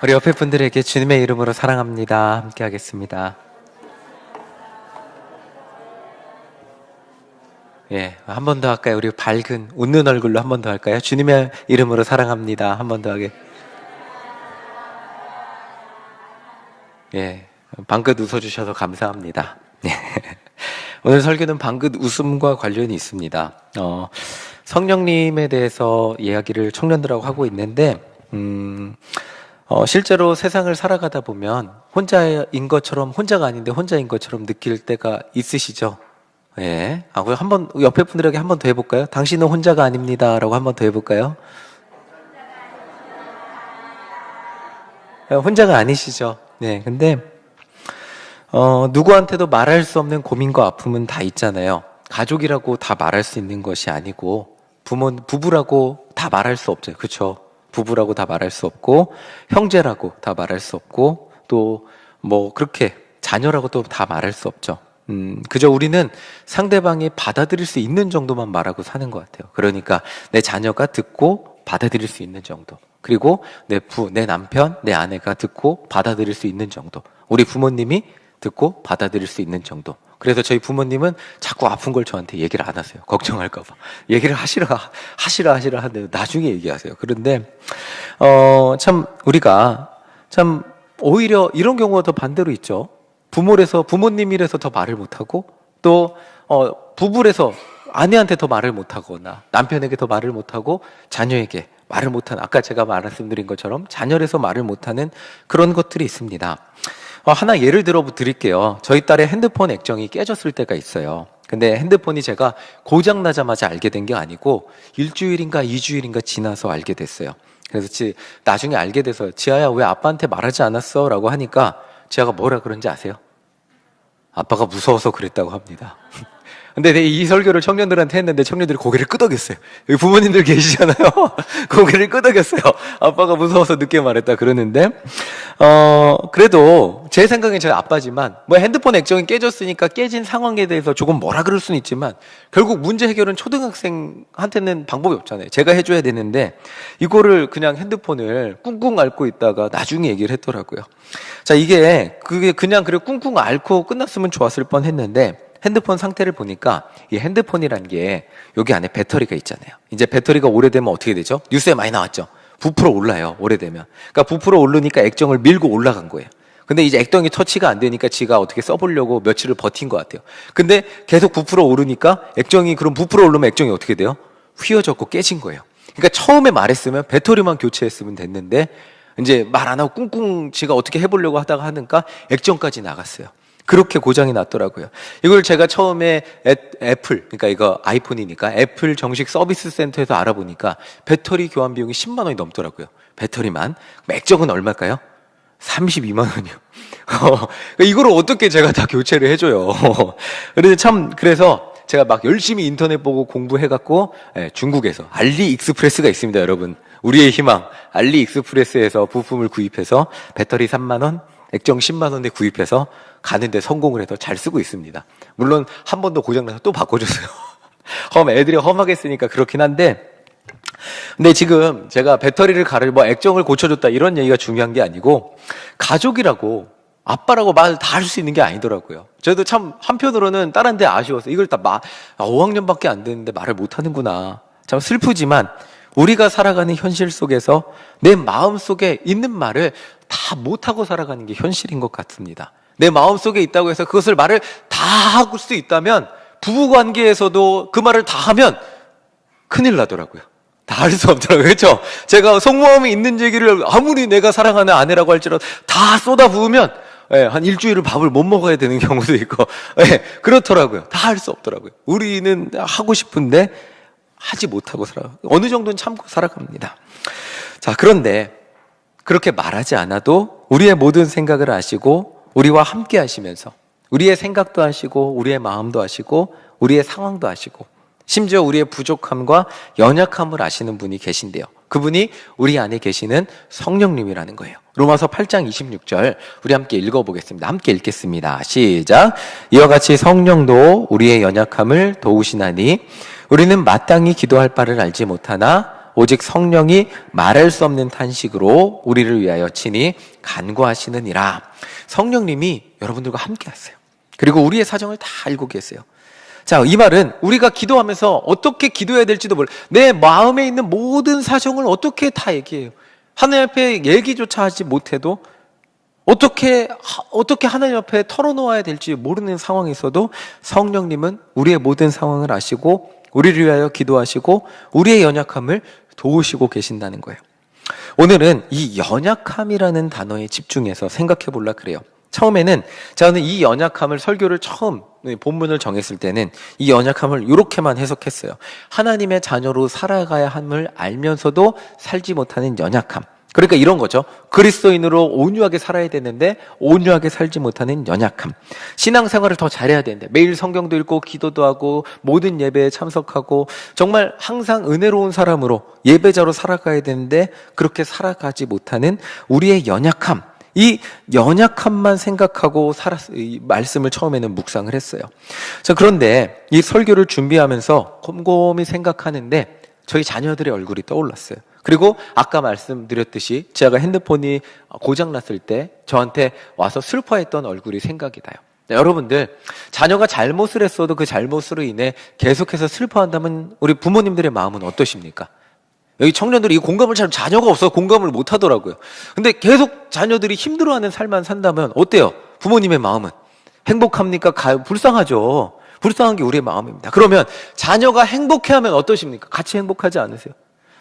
우리 옆에 분들에게 주님의 이름으로 사랑합니다. 함께 하겠습니다. 예, 한 번 더 할까요? 우리 밝은 웃는 얼굴로 한 번 더 할까요? 주님의 이름으로 사랑합니다. 한 번 더 하게. 예, 방긋 웃어주셔서 감사합니다. 예. 오늘 설교는 방긋 웃음과 관련이 있습니다. 성령님에 대해서 이야기를 청년들하고 하고 있는데, 실제로 세상을 살아가다 보면 혼자인 것처럼, 혼자가 아닌데 혼자인 것처럼 느낄 때가 있으시죠? 예. 한번 옆에 분들에게 한 번 더 해볼까요? 당신은 혼자가 아닙니다. 라고 한 번 더 해볼까요? 혼자가 아니시죠? 네. 근데, 누구한테도 말할 수 없는 고민과 아픔은 다 있잖아요. 가족이라고 다 말할 수 있는 것이 아니고, 부부라고 다 말할 수 없죠. 그쵸? 부부라고 다 말할 수 없고, 형제라고 다 말할 수 없고, 또, 그렇게 자녀라고 또 다 말할 수 없죠. 그저 우리는 상대방이 받아들일 수 있는 정도만 말하고 사는 것 같아요. 그러니까 내 자녀가 듣고 받아들일 수 있는 정도. 그리고 내 남편, 내 아내가 듣고 받아들일 수 있는 정도. 우리 부모님이 듣고 받아들일 수 있는 정도. 그래서 저희 부모님은 자꾸 아픈 걸 저한테 얘기를 안 하세요. 걱정할까봐. 얘기를 하시라 하는데 나중에 얘기하세요. 그런데, 우리가 오히려 이런 경우가 더 반대로 있죠. 부모님이라서 더 말을 못하고, 또, 부부라서 아내한테 더 말을 못하거나, 남편에게 더 말을 못하고, 자녀에게 말을 못하는, 아까 제가 말씀드린 것처럼 자녀라서 말을 못하는 그런 것들이 있습니다. 하나 예를 들어 드릴게요. 저희 딸의 핸드폰 액정이 깨졌을 때가 있어요. 근데 핸드폰이 제가 고장나자마자 알게 된 게 아니고, 1주일인가 2주일인가 지나서 알게 됐어요. 그래서 나중에 알게 돼서, 지아야, 왜 아빠한테 말하지 않았어? 라고 하니까, 지아가 뭐라 그런지 아세요? 아빠가 무서워서 그랬다고 합니다. 근데 이 설교를 청년들한테 했는데 청년들이 고개를 끄덕였어요. 여기 부모님들 계시잖아요. 고개를 끄덕였어요. 아빠가 무서워서 늦게 말했다 그러는데, 그래도 제 생각엔 저희 아빠지만, 핸드폰 액정이 깨졌으니까 깨진 상황에 대해서 조금 뭐라 그럴 수는 있지만, 결국 문제 해결은 초등학생한테는 방법이 없잖아요. 제가 해줘야 되는데, 이거를 그냥 핸드폰을 꿍꿍 앓고 있다가 나중에 얘기를 했더라고요. 자, 그게 그냥 꿍꿍 앓고 끝났으면 좋았을 뻔 했는데, 핸드폰 상태를 보니까 이 핸드폰이란 게 여기 안에 배터리가 있잖아요. 이제 배터리가 오래되면 어떻게 되죠? 뉴스에 많이 나왔죠. 부풀어 올라요. 오래되면. 그러니까 부풀어 오르니까 액정을 밀고 올라간 거예요. 근데 이제 액정이 터치가 안 되니까 지가 어떻게 써보려고 며칠을 버틴 것 같아요. 근데 계속 부풀어 오르니까 그럼 부풀어 오르면 액정이 어떻게 돼요? 휘어졌고 깨진 거예요. 그러니까 처음에 말했으면 배터리만 교체했으면 됐는데, 이제 말 안 하고 꿍꿍 지가 어떻게 해보려고 하니까 액정까지 나갔어요. 그렇게 고장이 났더라고요. 이걸 제가 처음에 애플, 그러니까 이거 아이폰이니까 애플 정식 서비스 센터에서 알아보니까 배터리 교환 비용이 10만 원이 넘더라고요. 배터리만. 액정은 얼마일까요? 32만 원이요. 이거를 어떻게 제가 다 교체를 해줘요. 그래서 제가 막 열심히 인터넷 보고 공부해갖고, 중국에서 알리익스프레스가 있습니다, 여러분. 우리의 희망. 알리익스프레스에서 부품을 구입해서 배터리 3만 원, 액정 10만 원에 구입해서 가는데 성공을 해서 잘 쓰고 있습니다. 물론 한 번 더 고장나서 또 바꿔줬어요. 애들이 험하게 쓰니까 그렇긴 한데, 근데 지금 제가 배터리를 액정을 고쳐줬다 이런 얘기가 중요한 게 아니고, 가족이라고 아빠라고 말 다 할 수 있는 게 아니더라고요. 저도 참 한편으로는 딸한테 아쉬워서 이걸 5학년밖에 안 됐는데 말을 못 하는구나. 참 슬프지만 우리가 살아가는 현실 속에서 내 마음 속에 있는 말을 다 못하고 살아가는 게 현실인 것 같습니다. 내 마음 속에 있다고 해서 그것을 말을 다 할 수 있다면, 부부관계에서도 그 말을 다 하면 큰일 나더라고요. 다 할 수 없더라고요. 그렇죠? 제가 속마음이 있는 얘기를 아무리 내가 사랑하는 아내라고 할지라도 다 쏟아 부으면, 한 일주일을 밥을 못 먹어야 되는 경우도 있고, 그렇더라고요. 다 할 수 없더라고요. 우리는 하고 싶은데 하지 못하고 어느 정도는 참고 살아갑니다. 자, 그런데 그렇게 말하지 않아도 우리의 모든 생각을 아시고 우리와 함께 하시면서 우리의 생각도 아시고 우리의 마음도 아시고 우리의 상황도 아시고 심지어 우리의 부족함과 연약함을 아시는 분이 계신데요. 그분이 우리 안에 계시는 성령님이라는 거예요. 로마서 8장 26절 우리 함께 읽어보겠습니다. 함께 읽겠습니다. 시작. 이와 같이 성령도 우리의 연약함을 도우시나니 우리는 마땅히 기도할 바를 알지 못하나 오직 성령이 말할 수 없는 탄식으로 우리를 위하여 친히 간구하시느니라. 성령님이 여러분들과 함께 하세요. 그리고 우리의 사정을 다 알고 계세요. 자, 이 말은 우리가 기도하면서 어떻게 기도해야 될지도 몰라. 내 마음에 있는 모든 사정을 어떻게 다 얘기해요. 하나님 앞에 얘기조차 하지 못해도 어떻게 하나님 앞에 털어놓아야 될지 모르는 상황에 있어도 성령님은 우리의 모든 상황을 아시고 우리를 위하여 기도하시고 우리의 연약함을 도우시고 계신다는 거예요. 오늘은 이 연약함이라는 단어에 집중해서 생각해 보려 그래요. 처음에는 저는 이 연약함을 설교를 처음 본문을 정했을 때는 이 연약함을 이렇게만 해석했어요. 하나님의 자녀로 살아가야 함을 알면서도 살지 못하는 연약함. 그러니까 이런 거죠. 그리스도인으로 온유하게 살아야 되는데 온유하게 살지 못하는 연약함. 신앙생활을 더 잘해야 되는데 매일 성경도 읽고 기도도 하고 모든 예배에 참석하고 정말 항상 은혜로운 사람으로 예배자로 살아가야 되는데 그렇게 살아가지 못하는 우리의 연약함. 이 연약함만 생각하고 이 말씀을 처음에는 묵상을 했어요. 자, 그런데 이 설교를 준비하면서 곰곰이 생각하는데 저희 자녀들의 얼굴이 떠올랐어요. 그리고 아까 말씀드렸듯이 제가 핸드폰이 고장났을 때 저한테 와서 슬퍼했던 얼굴이 생각이 나요. 여러분들, 자녀가 잘못을 했어도 그 잘못으로 인해 계속해서 슬퍼한다면 우리 부모님들의 마음은 어떠십니까? 여기 청년들이 이 공감을 잘, 자녀가 없어서 공감을 못 하더라고요. 근데 계속 자녀들이 힘들어하는 삶만 산다면 어때요? 부모님의 마음은 행복합니까? 불쌍하죠. 불쌍한 게 우리의 마음입니다. 그러면 자녀가 행복해하면 어떠십니까? 같이 행복하지 않으세요?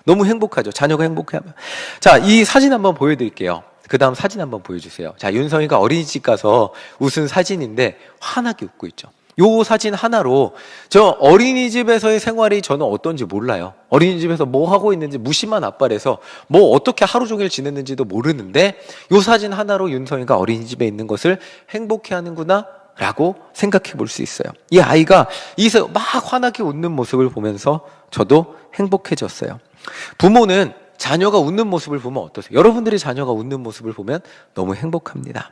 너무 행복하죠. 자녀가 행복해하면. 자, 이 사진 한번 보여드릴게요. 그 다음 사진 한번 보여주세요. 자, 윤성이가 어린이집 가서 웃은 사진인데 환하게 웃고 있죠. 요 사진 하나로 저 어린이집에서의 생활이 저는 어떤지 몰라요. 어린이집에서 뭐 하고 있는지 무심한 아빠라서 뭐 어떻게 하루 종일 지냈는지도 모르는데 요 사진 하나로 윤성이가 어린이집에 있는 것을 행복해하는구나 라고 생각해 볼 수 있어요. 이 아이가 이서 막 환하게 웃는 모습을 보면서 저도 행복해졌어요. 부모는 자녀가 웃는 모습을 보면 어떠세요? 여러분들이 자녀가 웃는 모습을 보면 너무 행복합니다.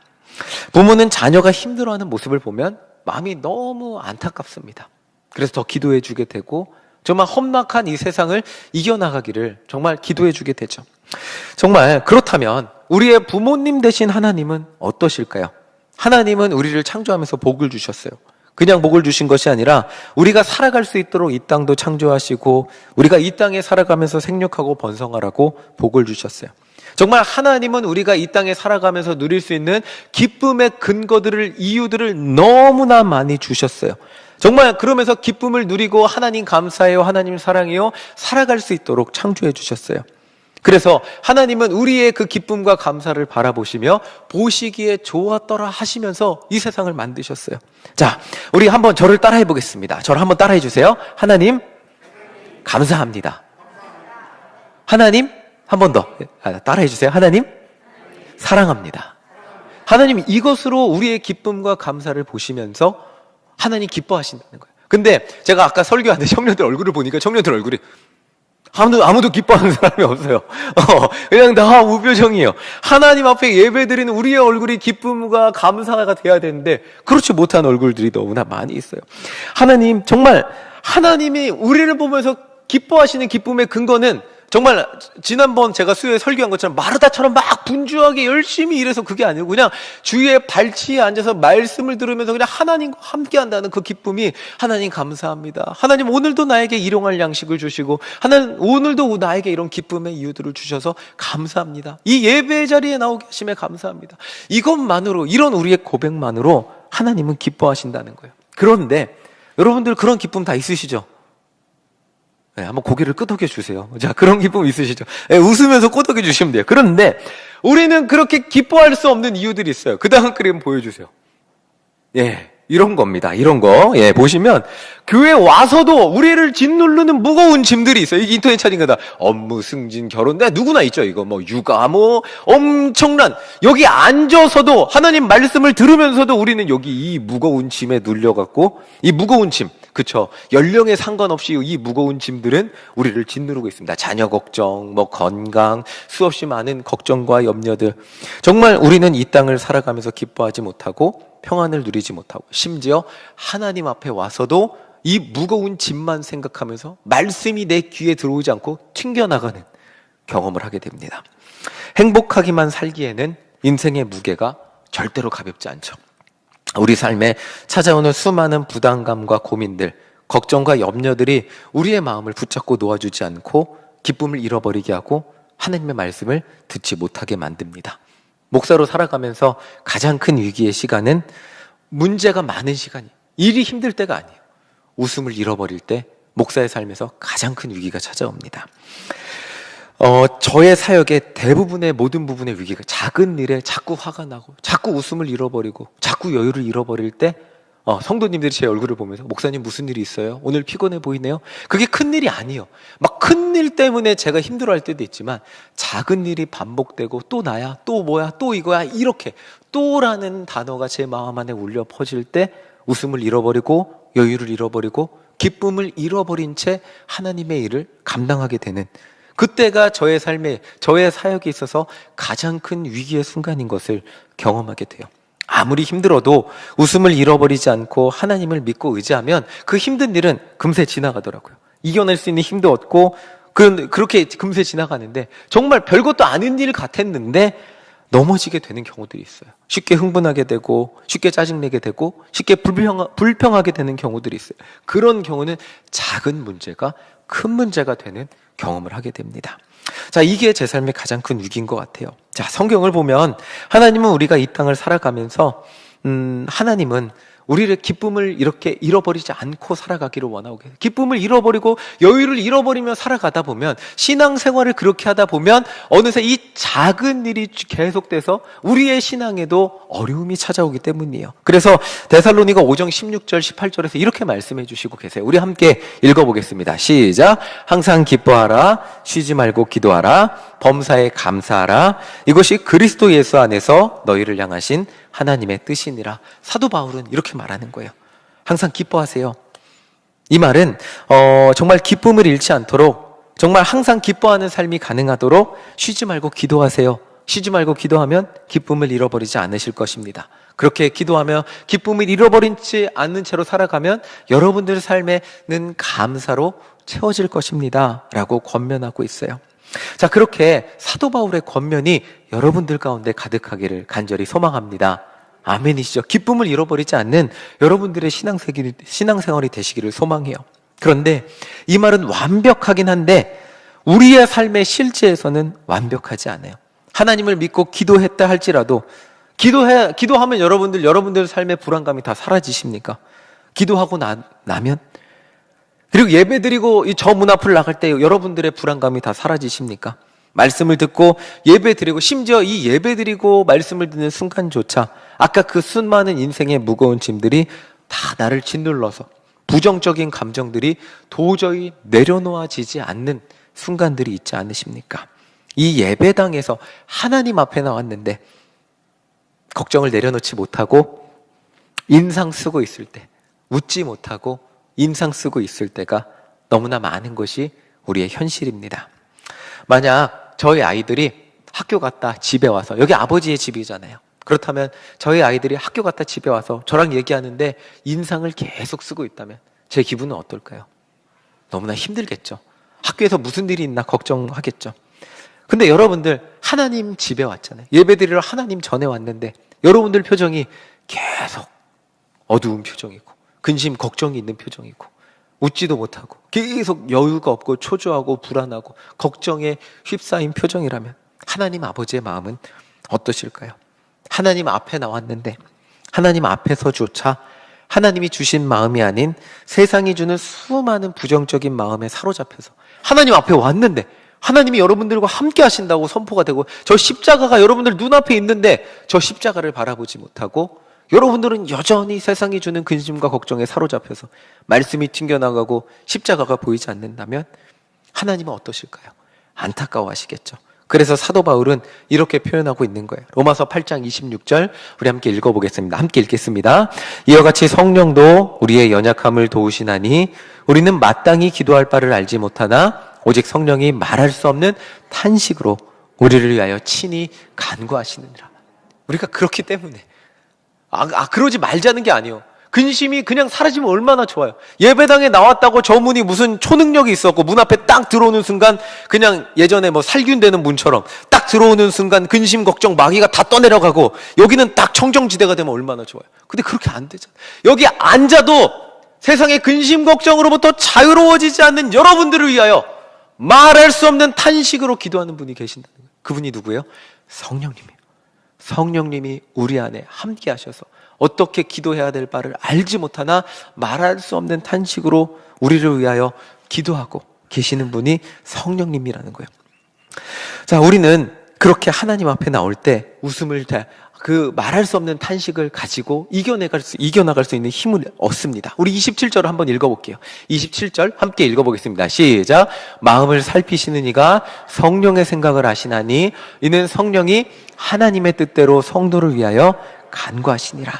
부모는 자녀가 힘들어하는 모습을 보면 마음이 너무 안타깝습니다. 그래서 더 기도해 주게 되고 정말 험악한 이 세상을 이겨나가기를 정말 기도해 주게 되죠. 정말 그렇다면 우리의 부모님 되신 하나님은 어떠실까요? 하나님은 우리를 창조하면서 복을 주셨어요. 그냥 복을 주신 것이 아니라 우리가 살아갈 수 있도록 이 땅도 창조하시고 우리가 이 땅에 살아가면서 생육하고 번성하라고 복을 주셨어요. 정말 하나님은 우리가 이 땅에 살아가면서 누릴 수 있는 기쁨의 근거들을, 이유들을 너무나 많이 주셨어요. 정말 그러면서 기쁨을 누리고 하나님 감사해요, 하나님 사랑해요, 살아갈 수 있도록 창조해 주셨어요. 그래서 하나님은 우리의 그 기쁨과 감사를 바라보시며 보시기에 좋았더라 하시면서 이 세상을 만드셨어요. 자, 우리 한번 저를 따라해 보겠습니다. 저를 한번 따라해 주세요. 하나님, 감사합니다. 하나님, 한 번 더 따라해 주세요. 하나님, 사랑합니다. 하나님, 이것으로 우리의 기쁨과 감사를 보시면서 하나님 기뻐하신다는 거예요. 근데 제가 아까 설교하는데 청년들 얼굴을 보니까 청년들 얼굴이 아무도 기뻐하는 사람이 없어요. 그냥 다 무표정이에요. 하나님 앞에 예배드리는 우리의 얼굴이 기쁨과 감사가 돼야 되는데 그렇지 못한 얼굴들이 너무나 많이 있어요. 하나님, 정말 하나님이 우리를 보면서 기뻐하시는 기쁨의 근거는 정말 지난번 제가 수요에 설교한 것처럼 마르다처럼 막 분주하게 열심히 일해서 그게 아니고 그냥 주위에 발치에 앉아서 말씀을 들으면서 그냥 하나님과 함께 한다는 그 기쁨이 하나님 감사합니다. 하나님 오늘도 나에게 일용할 양식을 주시고 하나님 오늘도 나에게 이런 기쁨의 이유들을 주셔서 감사합니다. 이 예배 자리에 나오게 하심에 감사합니다. 이것만으로, 이런 우리의 고백만으로 하나님은 기뻐하신다는 거예요. 그런데 여러분들 그런 기쁨 다 있으시죠? 네, 한번 고개를 끄덕여 주세요. 자, 그런 기쁨 있으시죠? 네, 웃으면서 끄덕여 주시면 돼요. 그런데 우리는 그렇게 기뻐할 수 없는 이유들이 있어요. 그 다음 그림 보여주세요. 예, 이런 겁니다. 이런 거. 예, 보시면 교회 와서도 우리를 짓누르는 무거운 짐들이 있어요. 이게 인터넷 찾은 거다. 업무, 승진, 결혼, 누구나 있죠. 이거 뭐 육아, 뭐 엄청난, 여기 앉아서도 하나님 말씀을 들으면서도 우리는 여기 이 무거운 짐에 눌려갖고 이 무거운 짐, 그쵸, 연령에 상관없이 이 무거운 짐들은 우리를 짓누르고 있습니다. 자녀 걱정, 뭐 건강, 수없이 많은 걱정과 염려들. 정말 우리는 이 땅을 살아가면서 기뻐하지 못하고 평안을 누리지 못하고 심지어 하나님 앞에 와서도 이 무거운 짐만 생각하면서 말씀이 내 귀에 들어오지 않고 튕겨나가는 경험을 하게 됩니다. 행복하기만 살기에는 인생의 무게가 절대로 가볍지 않죠. 우리 삶에 찾아오는 수많은 부담감과 고민들, 걱정과 염려들이 우리의 마음을 붙잡고 놓아주지 않고 기쁨을 잃어버리게 하고 하나님의 말씀을 듣지 못하게 만듭니다. 목사로 살아가면서 가장 큰 위기의 시간은 문제가 많은 시간이에요. 일이 힘들 때가 아니에요. 웃음을 잃어버릴 때 목사의 삶에서 가장 큰 위기가 찾아옵니다. 저의 사역의 대부분의 모든 부분의 위기가 작은 일에 자꾸 화가 나고 자꾸 웃음을 잃어버리고 자꾸 여유를 잃어버릴 때 성도님들이 제 얼굴을 보면서 목사님 무슨 일이 있어요? 오늘 피곤해 보이네요? 그게 큰 일이 아니에요. 막 큰 일 때문에 제가 힘들어할 때도 있지만 작은 일이 반복되고 또 나야, 또 뭐야, 또 이거야 이렇게 또라는 단어가 제 마음 안에 울려 퍼질 때 웃음을 잃어버리고 여유를 잃어버리고 기쁨을 잃어버린 채 하나님의 일을 감당하게 되는 그때가 저의 삶에 저의 사역에 있어서 가장 큰 위기의 순간인 것을 경험하게 돼요. 아무리 힘들어도 웃음을 잃어버리지 않고 하나님을 믿고 의지하면 그 힘든 일은 금세 지나가더라고요. 이겨낼 수 있는 힘도 얻고 그렇게 금세 지나가는데 정말 별것도 아닌 일 같았는데 넘어지게 되는 경우들이 있어요. 쉽게 흥분하게 되고 쉽게 짜증내게 되고 쉽게 불평하게 되는 경우들이 있어요. 그런 경우는 작은 문제가 큰 문제가 되는 경험을 하게 됩니다. 자, 이게 제 삶의 가장 큰 위기인 것 같아요. 자, 성경을 보면 하나님은 우리가 이 땅을 살아가면서 하나님은 우리를 기쁨을 이렇게 잃어버리지 않고 살아가기를 원하고 계세요. 기쁨을 잃어버리고 여유를 잃어버리며 살아가다 보면 신앙생활을 그렇게 하다 보면 어느새 이 작은 일이 계속돼서 우리의 신앙에도 어려움이 찾아오기 때문이에요. 그래서 데살로니가 5장 16절 18절에서 이렇게 말씀해 주시고 계세요. 우리 함께 읽어보겠습니다. 시작. 항상 기뻐하라, 쉬지 말고 기도하라, 범사에 감사하라. 이것이 그리스도 예수 안에서 너희를 향하신 하나님의 뜻이니라. 사도 바울은 이렇게 말하는 거예요. 항상 기뻐하세요. 이 말은 정말 기쁨을 잃지 않도록 정말 항상 기뻐하는 삶이 가능하도록 쉬지 말고 기도하세요. 쉬지 말고 기도하면 기쁨을 잃어버리지 않으실 것입니다. 그렇게 기도하며 기쁨을 잃어버리지 않는 채로 살아가면 여러분들 삶에는 감사로 채워질 것입니다. 라고 권면하고 있어요. 자, 그렇게 사도 바울의 권면이 여러분들 가운데 가득하기를 간절히 소망합니다. 아멘이시죠? 기쁨을 잃어버리지 않는 여러분들의 신앙생활이 되시기를 소망해요. 그런데 이 말은 완벽하긴 한데 우리의 삶의 실제에서는 완벽하지 않아요. 하나님을 믿고 기도했다 할지라도 기도하면 여러분들 삶의 불안감이 다 사라지십니까? 기도하고 나면? 그리고 예배드리고 저 문 앞을 나갈 때 여러분들의 불안감이 다 사라지십니까? 말씀을 듣고 예배드리고 심지어 이 예배드리고 말씀을 듣는 순간조차 아까 그 수많은 인생의 무거운 짐들이 다 나를 짓눌러서 부정적인 감정들이 도저히 내려놓아지지 않는 순간들이 있지 않으십니까? 이 예배당에서 하나님 앞에 나왔는데 걱정을 내려놓지 못하고 인상 쓰고 있을 때, 웃지 못하고 인상 쓰고 있을 때가 너무나 많은 것이 우리의 현실입니다. 만약 저희 아이들이 학교 갔다 집에 와서, 여기 아버지의 집이잖아요. 그렇다면 저희 아이들이 학교 갔다 집에 와서 저랑 얘기하는데 인상을 계속 쓰고 있다면 제 기분은 어떨까요? 너무나 힘들겠죠. 학교에서 무슨 일이 있나 걱정하겠죠. 근데 여러분들 하나님 집에 왔잖아요. 예배드리러 하나님 전에 왔는데 여러분들 표정이 계속 어두운 표정이고 근심 걱정이 있는 표정이고 웃지도 못하고 계속 여유가 없고 초조하고 불안하고 걱정에 휩싸인 표정이라면 하나님 아버지의 마음은 어떠실까요? 하나님 앞에 나왔는데 하나님 앞에서조차 하나님이 주신 마음이 아닌 세상이 주는 수많은 부정적인 마음에 사로잡혀서 하나님 앞에 왔는데 하나님이 여러분들과 함께 하신다고 선포가 되고 저 십자가가 여러분들 눈앞에 있는데 저 십자가를 바라보지 못하고 여러분들은 여전히 세상이 주는 근심과 걱정에 사로잡혀서 말씀이 튕겨나가고 십자가가 보이지 않는다면 하나님은 어떠실까요? 안타까워하시겠죠. 그래서 사도 바울은 이렇게 표현하고 있는 거예요. 로마서 8장 26절 우리 함께 읽어보겠습니다. 함께 읽겠습니다. 이와 같이 성령도 우리의 연약함을 도우시나니 우리는 마땅히 기도할 바를 알지 못하나 오직 성령이 말할 수 없는 탄식으로 우리를 위하여 친히 간구하시느니라. 우리가 그렇기 때문에 그러지 말자는 게 아니에요. 근심이 그냥 사라지면 얼마나 좋아요. 예배당에 나왔다고 저 문이 무슨 초능력이 있었고 문 앞에 딱 들어오는 순간 그냥 예전에 뭐 살균되는 문처럼 딱 들어오는 순간 근심 걱정 마귀가 다 떠내려가고 여기는 딱 청정지대가 되면 얼마나 좋아요. 근데 그렇게 안 되잖아요. 여기 앉아도 세상의 근심 걱정으로부터 자유로워지지 않는 여러분들을 위하여 말할 수 없는 탄식으로 기도하는 분이 계신다는 거예요. 그분이 누구예요? 성령님이에요. 성령님이 우리 안에 함께 하셔서 어떻게 기도해야 될 바를 알지 못하나 말할 수 없는 탄식으로 우리를 위하여 기도하고 계시는 분이 성령님이라는 거예요. 자, 우리는 그렇게 하나님 앞에 나올 때 웃음을 그 말할 수 없는 탄식을 가지고 이겨나갈 수 있는 힘을 얻습니다. 우리 27절을 한번 읽어볼게요. 27절 함께 읽어보겠습니다. 시작. 마음을 살피시는 이가 성령의 생각을 아시나니 이는 성령이 하나님의 뜻대로 성도를 위하여 간구하시니라.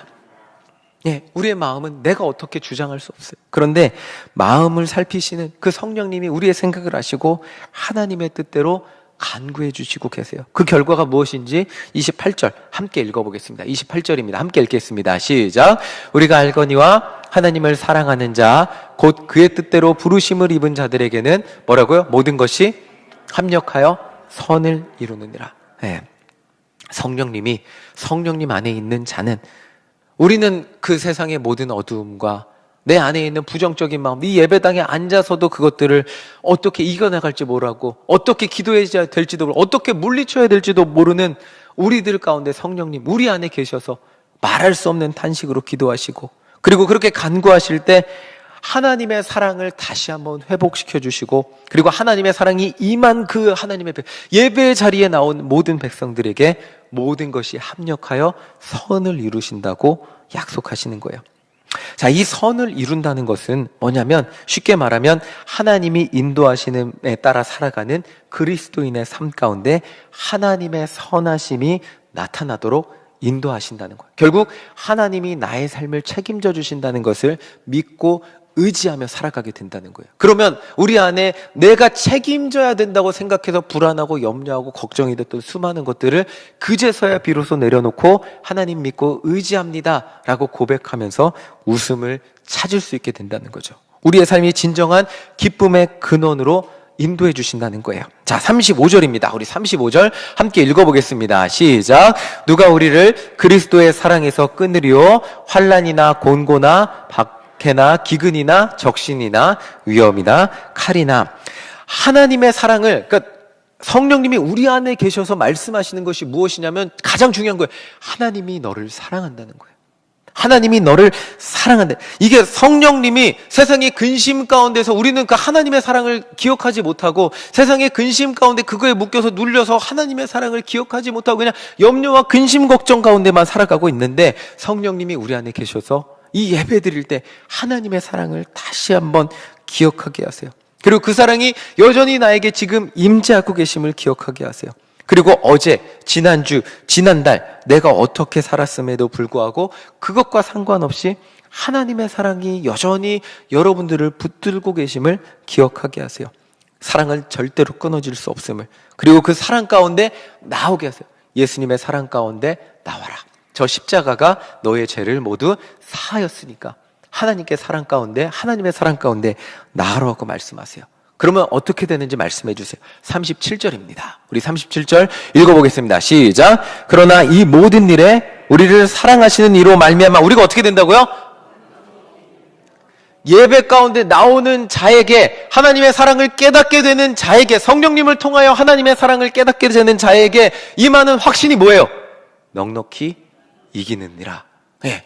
예, 우리의 마음은 내가 어떻게 주장할 수 없어요. 그런데 마음을 살피시는 그 성령님이 우리의 생각을 아시고 하나님의 뜻대로 간구해 주시고 계세요. 그 결과가 무엇인지 28절 함께 읽어보겠습니다. 28절입니다. 함께 읽겠습니다. 시작. 우리가 알거니와 하나님을 사랑하는 자 곧 그의 뜻대로 부르심을 입은 자들에게는 뭐라고요? 모든 것이 합력하여 선을 이루느니라. 네. 성령님 안에 있는 자는 우리는 그 세상의 모든 어두움과 내 안에 있는 부정적인 마음, 이 예배당에 앉아서도 그것들을 어떻게 이겨나갈지 모르고 어떻게 기도해야 될지도 모르고 어떻게 물리쳐야 될지도 모르는 우리들 가운데 성령님 우리 안에 계셔서 말할 수 없는 탄식으로 기도하시고 그리고 그렇게 간구하실 때 하나님의 사랑을 다시 한번 회복시켜 주시고 그리고 하나님의 사랑이 임한 그 하나님의 예배의 자리에 나온 모든 백성들에게 모든 것이 합력하여 선을 이루신다고 약속하시는 거예요. 자, 이 선을 이룬다는 것은 뭐냐면 쉽게 말하면 하나님이 인도하시는에 따라 살아가는 그리스도인의 삶 가운데 하나님의 선하심이 나타나도록 인도하신다는 거예요. 결국 하나님이 나의 삶을 책임져 주신다는 것을 믿고 의지하며 살아가게 된다는 거예요. 그러면 우리 안에 내가 책임져야 된다고 생각해서 불안하고 염려하고 걱정이 됐던 수많은 것들을 그제서야 비로소 내려놓고 하나님 믿고 의지합니다 라고 고백하면서 웃음을 찾을 수 있게 된다는 거죠. 우리의 삶이 진정한 기쁨의 근원으로 인도해 주신다는 거예요. 자, 35절입니다. 우리 35절 함께 읽어보겠습니다. 시작. 누가 우리를 그리스도의 사랑에서 끊으리요? 환난이나 곤고나 박해나 기근이나 적신이나 위험이나 칼이나. 하나님의 사랑을, 그러니까 성령님이 우리 안에 계셔서 말씀하시는 것이 무엇이냐면 가장 중요한 거예요. 하나님이 너를 사랑한다는 거예요. 하나님이 너를 사랑한다. 이게 성령님이 세상의 근심 가운데서 우리는 그 하나님의 사랑을 기억하지 못하고 세상의 근심 가운데 그거에 묶여서 눌려서 하나님의 사랑을 기억하지 못하고 그냥 염려와 근심 걱정 가운데만 살아가고 있는데 성령님이 우리 안에 계셔서 이 예배 드릴 때 하나님의 사랑을 다시 한번 기억하게 하세요. 그리고 그 사랑이 여전히 나에게 지금 임재하고 계심을 기억하게 하세요. 그리고 어제, 지난주, 지난달 내가 어떻게 살았음에도 불구하고 그것과 상관없이 하나님의 사랑이 여전히 여러분들을 붙들고 계심을 기억하게 하세요. 사랑은 절대로 끊어질 수 없음을. 그리고 그 사랑 가운데 나오게 하세요. 예수님의 사랑 가운데 나와라. 저 십자가가 너의 죄를 모두 사하였으니까 하나님의 사랑 가운데 나아라고 말씀하세요. 그러면 어떻게 되는지 말씀해 주세요. 37절입니다. 우리 37절 읽어보겠습니다. 시작. 그러나 이 모든 일에 우리를 사랑하시는 이로 말미암아 우리가 어떻게 된다고요? 예배 가운데 나오는 자에게 하나님의 사랑을 깨닫게 되는 자에게 성령님을 통하여 하나님의 사랑을 깨닫게 되는 자에게 임하는 확신이 뭐예요? 넉넉히 이기느니라. 네.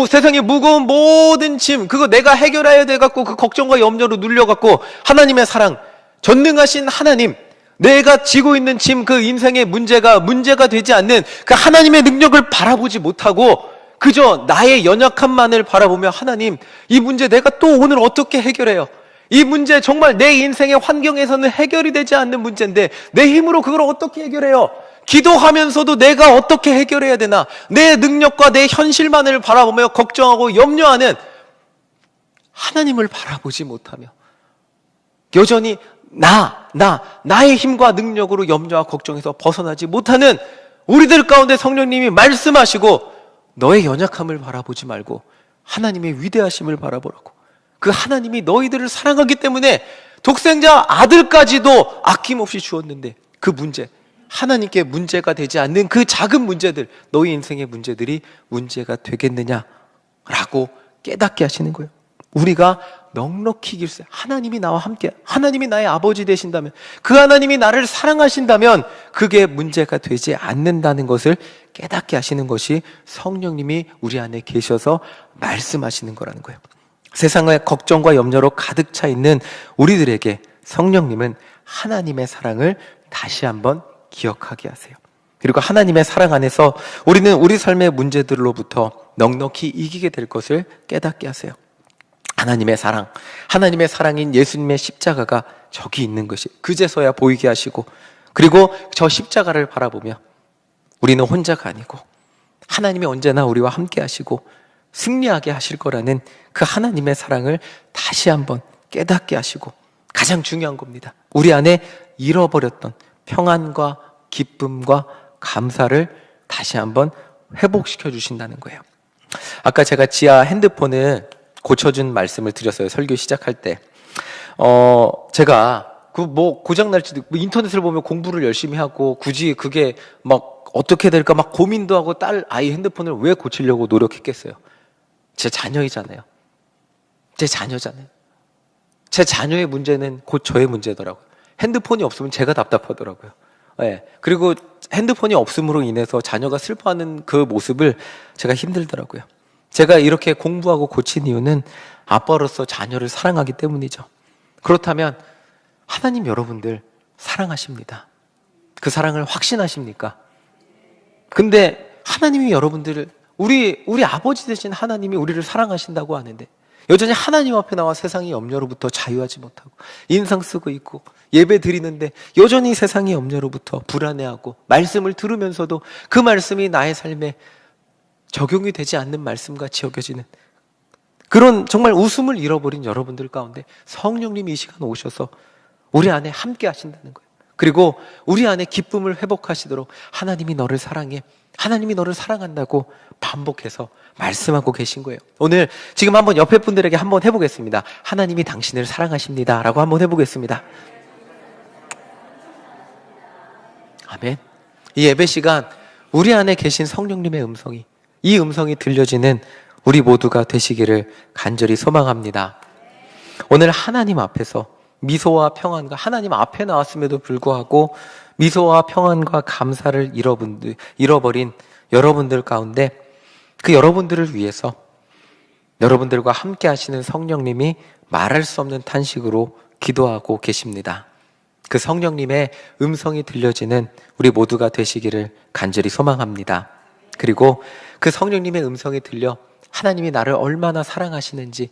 세상에 무거운 모든 짐 그거 내가 해결해야 돼갖고 그 걱정과 염려로 눌려갖고 하나님의 사랑 전능하신 하나님 내가 지고 있는 짐 그 인생의 문제가 되지 않는 그 하나님의 능력을 바라보지 못하고 그저 나의 연약함만을 바라보며 하나님 이 문제 내가 또 오늘 어떻게 해결해요? 이 문제 정말 내 인생의 환경에서는 해결이 되지 않는 문제인데 내 힘으로 그걸 어떻게 해결해요? 기도하면서도 내가 어떻게 해결해야 되나? 내 능력과 내 현실만을 바라보며 걱정하고 염려하는 하나님을 바라보지 못하며 여전히 나의 힘과 능력으로 염려와 걱정에서 벗어나지 못하는 우리들 가운데 성령님이 말씀하시고 너의 연약함을 바라보지 말고 하나님의 위대하심을 바라보라고. 그 하나님이 너희들을 사랑하기 때문에 독생자 아들까지도 아낌없이 주었는데, 그 문제, 하나님께 문제가 되지 않는 그 작은 문제들, 너희 인생의 문제들이 문제가 되겠느냐라고 깨닫게 하시는 거예요. 우리가 넉넉히 길세, 하나님이 나와 함께, 하나님이 나의 아버지 되신다면, 그 하나님이 나를 사랑하신다면 그게 문제가 되지 않는다는 것을 깨닫게 하시는 것이 성령님이 우리 안에 계셔서 말씀하시는 거라는 거예요. 세상의 걱정과 염려로 가득 차 있는 우리들에게 성령님은 하나님의 사랑을 다시 한번 기억하게 하세요. 그리고 하나님의 사랑 안에서 우리는 우리 삶의 문제들로부터 넉넉히 이기게 될 것을 깨닫게 하세요. 하나님의 사랑, 하나님의 사랑인 예수님의 십자가가 저기 있는 것이 그제서야 보이게 하시고, 그리고 저 십자가를 바라보며 우리는 혼자가 아니고 하나님이 언제나 우리와 함께 하시고 승리하게 하실 거라는 그 하나님의 사랑을 다시 한번 깨닫게 하시고, 가장 중요한 겁니다. 우리 안에 잃어버렸던 평안과 기쁨과 감사를 다시 한번 회복시켜 주신다는 거예요. 아까 제가 지하 핸드폰을 고쳐준 말씀을 드렸어요. 설교 시작할 때. 제가 고장 날지도 인터넷을 보면 공부를 열심히 하고 굳이 그게 막 어떻게 될까 막 고민도 하고 아이 핸드폰을 왜 고치려고 노력했겠어요. 제 자녀이잖아요. 제 자녀잖아요. 제 자녀의 문제는 곧 저의 문제더라고요. 핸드폰이 없으면 제가 답답하더라고요. 네. 그리고 핸드폰이 없음으로 인해서 자녀가 슬퍼하는 그 모습을 제가 힘들더라고요. 제가 이렇게 공부하고 고친 이유는 아빠로서 자녀를 사랑하기 때문이죠. 그렇다면 하나님 여러분들 사랑하십니다. 그 사랑을 확신하십니까? 근데 하나님이 여러분들을 우리 아버지 되신 하나님이 우리를 사랑하신다고 하는데 여전히 하나님 앞에 나와 세상의 염려로부터 자유하지 못하고 인상 쓰고 있고 예배 드리는데 여전히 세상의 염려로부터 불안해하고 말씀을 들으면서도 그 말씀이 나의 삶에 적용이 되지 않는 말씀같이 여겨지는 그런 정말 웃음을 잃어버린 여러분들 가운데 성령님이 이 시간 오셔서 우리 안에 함께 하신다는 거예요. 그리고 우리 안에 기쁨을 회복하시도록 하나님이 너를 사랑해, 하나님이 너를 사랑한다고 반복해서 말씀하고 계신 거예요. 오늘 지금 한번 옆에 분들에게 한번 해보겠습니다. 하나님이 당신을 사랑하십니다 라고 한번 해보겠습니다. 아멘. 이 예배 시간 우리 안에 계신 성령님의 음성이, 이 음성이 들려지는 우리 모두가 되시기를 간절히 소망합니다. 오늘 하나님 앞에서 미소와 평안과, 하나님 앞에 나왔음에도 불구하고 미소와 평안과 감사를 잃어버린 여러분들 가운데 그 여러분들을 위해서 여러분들과 함께 하시는 성령님이 말할 수 없는 탄식으로 기도하고 계십니다. 그 성령님의 음성이 들려지는 우리 모두가 되시기를 간절히 소망합니다. 그리고 그 성령님의 음성이 들려 하나님이 나를 얼마나 사랑하시는지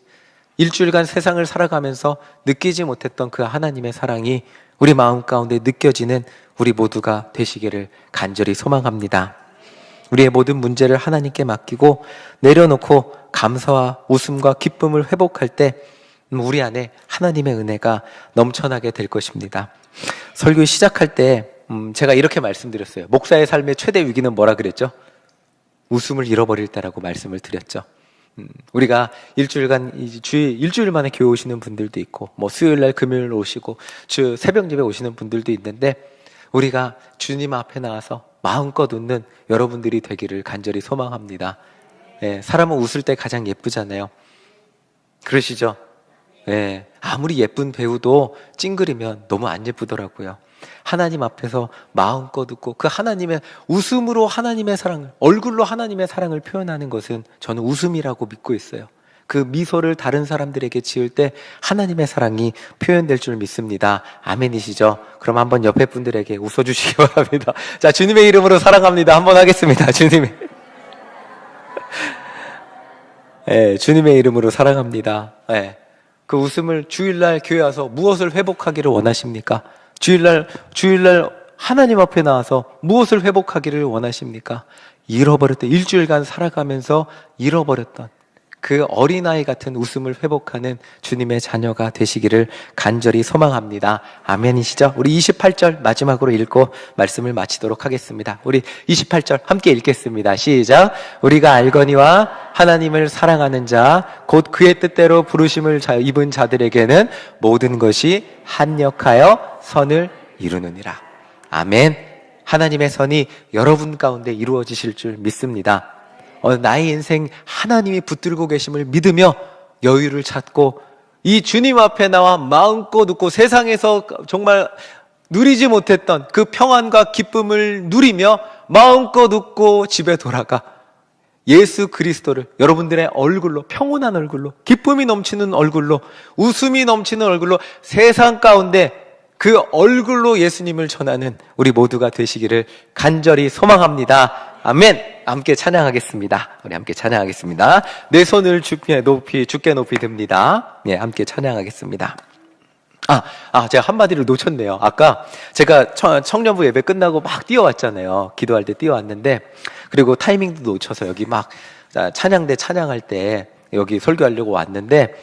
일주일간 세상을 살아가면서 느끼지 못했던 그 하나님의 사랑이 우리 마음 가운데 느껴지는 우리 모두가 되시기를 간절히 소망합니다. 우리의 모든 문제를 하나님께 맡기고 내려놓고 감사와 웃음과 기쁨을 회복할 때 우리 안에 하나님의 은혜가 넘쳐나게 될 것입니다. 설교 시작할 때 제가 이렇게 말씀드렸어요. 목사의 삶의 최대 위기는 뭐라 그랬죠? 웃음을 잃어버릴 때라고 말씀을 드렸죠. 우리가 일주일간 일주일 만에 교회 오시는 분들도 있고 수요일 날 금요일 오시고 주 새벽 예배 오시는 분들도 있는데 우리가 주님 앞에 나와서 마음껏 웃는 여러분들이 되기를 간절히 소망합니다. 사람은 웃을 때 가장 예쁘잖아요. 그러시죠? 아무리 예쁜 배우도 찡그리면 너무 안 예쁘더라고요. 하나님 앞에서 마음껏 웃고 그 하나님의 웃음으로 하나님의 사랑을, 얼굴로 하나님의 사랑을 표현하는 것은 저는 웃음이라고 믿고 있어요. 그 미소를 다른 사람들에게 지을 때 하나님의 사랑이 표현될 줄 믿습니다. 아멘이시죠? 그럼 한번 옆에 분들에게 웃어주시기 바랍니다. 자, 주님의 이름으로 사랑합니다. 한번 하겠습니다. 주님의 이름으로 사랑합니다. 그 웃음을 주일날 교회 와서 무엇을 회복하기를 원하십니까? 주일날 하나님 앞에 나와서 무엇을 회복하기를 원하십니까? 잃어버렸던, 일주일간 살아가면서 잃어버렸던 그 어린아이 같은 웃음을 회복하는 주님의 자녀가 되시기를 간절히 소망합니다. 아멘이시죠? 우리 28절 마지막으로 읽고 말씀을 마치도록 하겠습니다. 우리 28절 함께 읽겠습니다. 시작. 우리가 알거니와 하나님을 사랑하는 자 곧 그의 뜻대로 부르심을 입은 자들에게는 모든 것이 합력하여 선을 이루느니라. 아멘. 하나님의 선이 여러분 가운데 이루어지실 줄 믿습니다. 나의 인생 하나님이 붙들고 계심을 믿으며 여유를 찾고 이 주님 앞에 나와 마음껏 웃고 세상에서 정말 누리지 못했던 그 평안과 기쁨을 누리며 마음껏 웃고 집에 돌아가 예수 그리스도를 여러분들의 얼굴로, 평온한 얼굴로, 기쁨이 넘치는 얼굴로, 웃음이 넘치는 얼굴로, 세상 가운데 그 얼굴로 예수님을 전하는 우리 모두가 되시기를 간절히 소망합니다. 아멘. 함께 찬양하겠습니다. 우리 함께 찬양하겠습니다. 내 손을 주께 높이 듭니다. 예, 함께 찬양하겠습니다. 제가 한마디를 놓쳤네요. 아까 제가 청년부 예배 끝나고 막 뛰어왔잖아요. 기도할 때 뛰어왔는데, 그리고 타이밍도 놓쳐서 여기 막 찬양대 찬양할 때 여기 설교하려고 왔는데,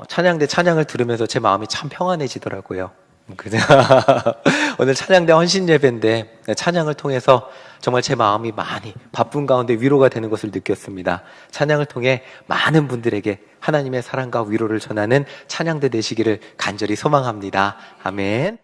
찬양대 찬양을 들으면서 제 마음이 참 평안해지더라고요. 오늘 찬양대 헌신 예배인데 찬양을 통해서 정말 제 마음이 많이 바쁜 가운데 위로가 되는 것을 느꼈습니다. 찬양을 통해 많은 분들에게 하나님의 사랑과 위로를 전하는 찬양대 되시기를 간절히 소망합니다. 아멘.